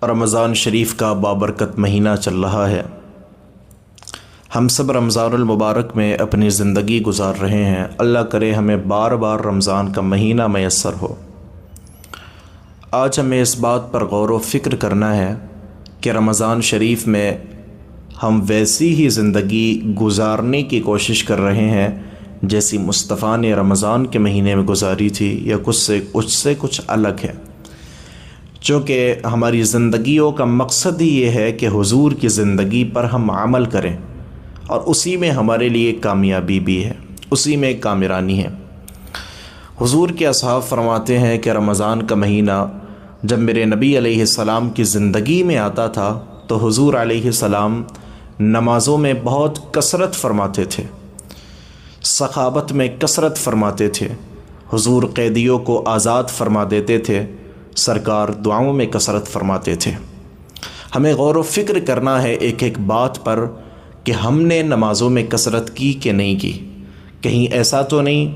رمضان شریف کا بابرکت مہینہ چل رہا ہے۔ ہم سب رمضان المبارک میں اپنی زندگی گزار رہے ہیں۔ اللہ کرے ہمیں بار بار رمضان کا مہینہ میسر ہو۔ آج ہمیں اس بات پر غور و فکر کرنا ہے کہ رمضان شریف میں ہم ویسی ہی زندگی گزارنے کی کوشش کر رہے ہیں جیسی مصطفیٰ نے رمضان کے مہینے میں گزاری تھی، یا کچھ سے کچھ الگ ہے۔ چونکہ ہماری زندگیوں کا مقصد ہی یہ ہے کہ حضور کی زندگی پر ہم عمل کریں، اور اسی میں ہمارے لیے کامیابی بھی ہے، اسی میں کامرانی ہے۔ حضور کے اصحاب فرماتے ہیں کہ رمضان کا مہینہ جب میرے نبی علیہ السلام کی زندگی میں آتا تھا تو حضور علیہ السلام نمازوں میں بہت کثرت فرماتے تھے، سخاوت میں کثرت فرماتے تھے۔ حضور قیدیوں کو آزاد فرما دیتے تھے، سرکار دعاؤں میں کثرت فرماتے تھے۔ ہمیں غور و فکر کرنا ہے ایک ایک بات پر کہ ہم نے نمازوں میں کثرت کی کہ نہیں کی۔ کہیں ایسا تو نہیں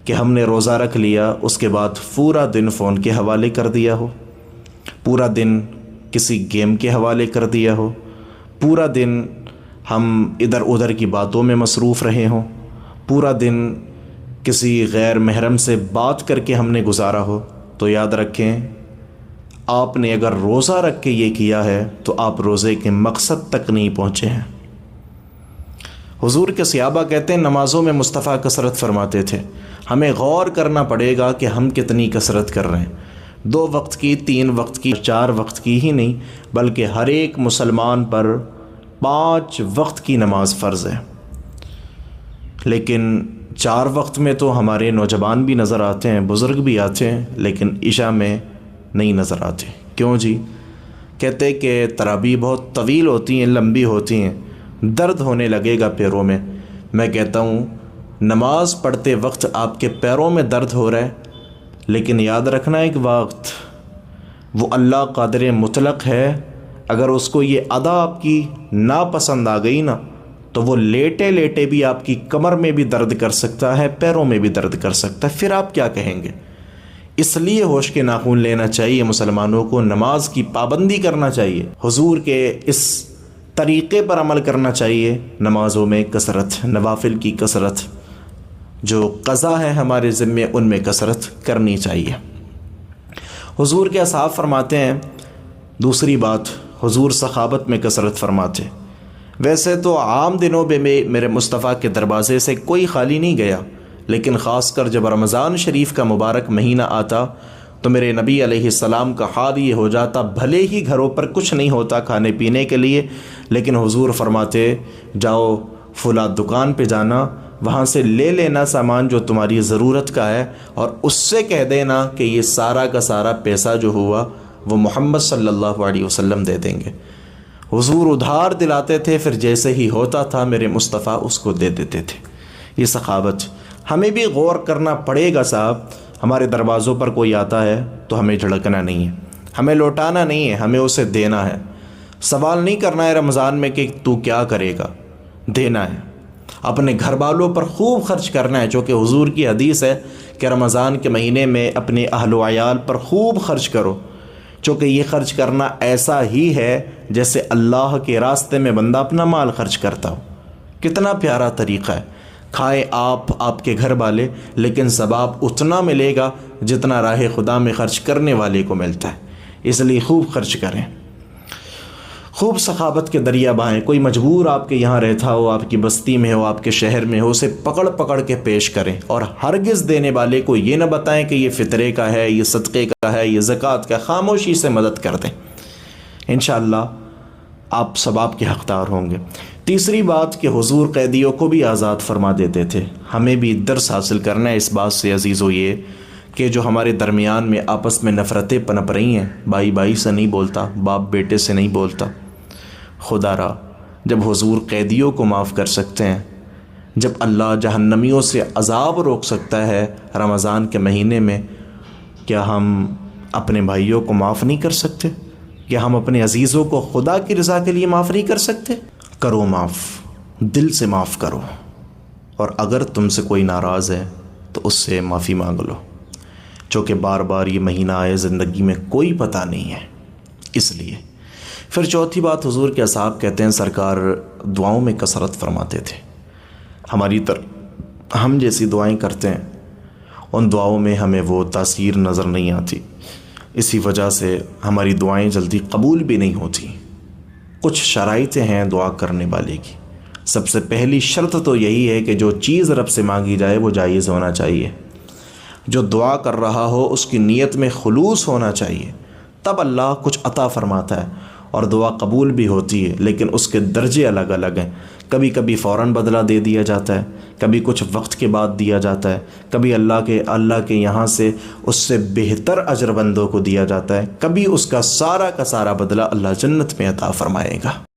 کہ ہم نے روزہ رکھ لیا، اس کے بعد پورا دن فون کے حوالے کر دیا ہو، پورا دن کسی گیم کے حوالے کر دیا ہو، پورا دن ہم ادھر ادھر کی باتوں میں مصروف رہے ہوں، پورا دن کسی غیر محرم سے بات کر کے ہم نے گزارا ہو۔ تو یاد رکھیں، آپ نے اگر روزہ رکھ کے یہ کیا ہے تو آپ روزے کے مقصد تک نہیں پہنچے ہیں۔ حضور کے صحابہ کہتے ہیں نمازوں میں مصطفیٰ کثرت فرماتے تھے۔ ہمیں غور کرنا پڑے گا کہ ہم کتنی کثرت کر رہے ہیں۔ 2 وقت کی، 3 وقت کی، 4 وقت کی ہی نہیں، بلکہ ہر ایک مسلمان پر 5 وقت کی نماز فرض ہے۔ لیکن 4 وقت میں تو ہمارے نوجوان بھی نظر آتے ہیں، بزرگ بھی آتے ہیں، لیکن عشاء میں نہیں نظر آتے۔ کیوں جی؟ کہتے کہ تراویح بہت طویل ہوتی ہیں، لمبی ہوتی ہیں، درد ہونے لگے گا پیروں میں۔ میں کہتا ہوں نماز پڑھتے وقت آپ کے پیروں میں درد ہو رہا ہے، لیکن یاد رکھنا ایک وقت وہ اللہ قادر مطلق ہے، اگر اس کو یہ ادا آپ کی ناپسند آ گئی نا تو وہ لیٹے لیٹے بھی آپ کی کمر میں بھی درد کر سکتا ہے، پیروں میں بھی درد کر سکتا ہے۔ پھر آپ کیا کہیں گے؟ اس لیے ہوش کے ناخن لینا چاہیے، مسلمانوں کو نماز کی پابندی کرنا چاہیے، حضور کے اس طریقے پر عمل کرنا چاہیے۔ نمازوں میں کثرت، نوافل کی کثرت، جو قضا ہے ہمارے ذمے ان میں کثرت کرنی چاہیے۔ حضور کے اصحاب فرماتے ہیں، دوسری بات، حضور سخاوت میں کثرت فرماتے۔ ویسے تو عام دنوں میں میرے مصطفیٰ کے دروازے سے کوئی خالی نہیں گیا، لیکن خاص کر جب رمضان شریف کا مبارک مہینہ آتا تو میرے نبی علیہ السلام کا حال یہ ہو جاتا، بھلے ہی گھروں پر کچھ نہیں ہوتا کھانے پینے کے لیے، لیکن حضور فرماتے جاؤ فلاں دکان پہ جانا، وہاں سے لے لینا سامان جو تمہاری ضرورت کا ہے، اور اس سے کہہ دینا کہ یہ سارا کا سارا پیسہ جو ہوا وہ محمد صلی اللہ علیہ وسلم دے دیں گے۔ حضور ادھار دلاتے تھے، پھر جیسے ہی ہوتا تھا میرے مصطفیٰ اس کو دے دیتے تھے۔ یہ سخاوت ہمیں بھی غور کرنا پڑے گا صاحب۔ ہمارے دروازوں پر کوئی آتا ہے تو ہمیں جھڑکنا نہیں ہے، ہمیں لوٹانا نہیں ہے، ہمیں اسے دینا ہے۔ سوال نہیں کرنا ہے رمضان میں کہ تو کیا کرے گا، دینا ہے۔ اپنے گھر والوں پر خوب خرچ کرنا ہے، چونکہ حضور کی حدیث ہے کہ رمضان کے مہینے میں اپنے اہل و عیال پر خوب خرچ کرو، چونکہ یہ خرچ کرنا ایسا ہی ہے جیسے اللہ کے راستے میں بندہ اپنا مال خرچ کرتا ہو۔ کتنا پیارا طریقہ ہے۔ کھائیں آپ کے گھر والے، لیکن ثواب اتنا ملے گا جتنا راہ خدا میں خرچ کرنے والے کو ملتا ہے۔ اس لیے خوب خرچ کریں، خوب سخاوت کے دریا بہائیں۔ کوئی مجبور آپ کے یہاں رہتا ہو، آپ کی بستی میں ہو، آپ کے شہر میں ہو، اسے پکڑ پکڑ کے پیش کریں، اور ہرگز دینے والے کو یہ نہ بتائیں کہ یہ فطرے کا ہے، یہ صدقے کا ہے، یہ زکوٰۃ کا۔ خاموشی سے مدد کر دیں، انشاءاللہ آپ ثواب کے حقدار ہوں گے۔ تیسری بات کہ حضور قیدیوں کو بھی آزاد فرما دیتے تھے۔ ہمیں بھی درس حاصل کرنا ہے اس بات سے عزیزو، یہ کہ جو ہمارے درمیان میں آپس میں نفرتیں پنپ رہی ہیں، بھائی بھائی سے نہیں بولتا، باپ بیٹے سے نہیں بولتا، خدا را جب حضور قیدیوں کو معاف کر سکتے ہیں، جب اللہ جہنمیوں سے عذاب روک سکتا ہے رمضان کے مہینے میں، کیا ہم اپنے بھائیوں کو معاف نہیں کر سکتے؟ کیا ہم اپنے عزیزوں کو خدا کی رضا کے لیے معاف نہیں کر سکتے؟ کرو معاف، دل سے معاف کرو، اور اگر تم سے کوئی ناراض ہے تو اس سے معافی مانگ لو، چونکہ بار بار یہ مہینہ آئے، زندگی میں کوئی پتہ نہیں ہے، اس لیے پھر چوتھی بات، حضور کے اصحاب کہتے ہیں سرکار دعاؤں میں کثرت فرماتے تھے. ہماری طرح ہم جیسی دعائیں کرتے ہیں ان دعاؤں میں ہمیں وہ تاثیر نظر نہیں آتی، اسی وجہ سے ہماری دعائیں جلدی قبول بھی نہیں ہوتی. کچھ شرائطیں ہیں دعا کرنے والے کی. سب سے پہلی شرط تو یہی ہے کہ جو چیز رب سے مانگی جائے وہ جائز ہونا چاہیے. جو دعا کر رہا ہو اس کی نیت میں خلوص ہونا چاہیے، تب اللہ کچھ عطا فرماتا ہے اور دعا قبول بھی ہوتی ہے. لیکن اس کے درجے الگ الگ ہیں. کبھی کبھی فوراً بدلہ دے دیا جاتا ہے، کبھی کچھ وقت کے بعد دیا جاتا ہے، کبھی اللہ کے یہاں سے اس سے بہتر اجر بندوں کو دیا جاتا ہے، کبھی اس کا سارا بدلہ اللہ جنت میں عطا فرمائے گا.